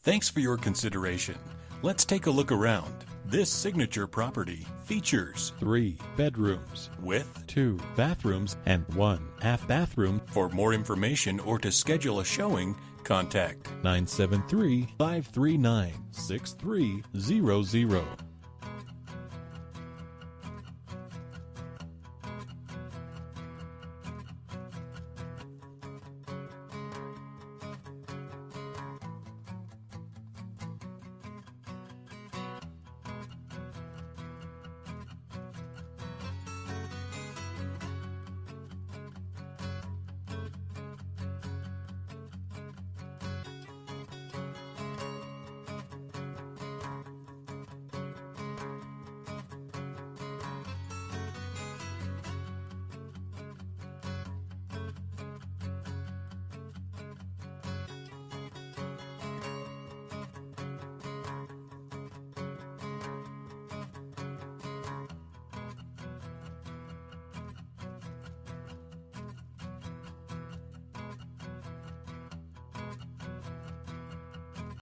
Thanks for your consideration. Let's take a look around. This signature property features 3 bedrooms with 2 bathrooms and 1 half bathroom. For more information or to schedule a showing, contact 973-539-6300.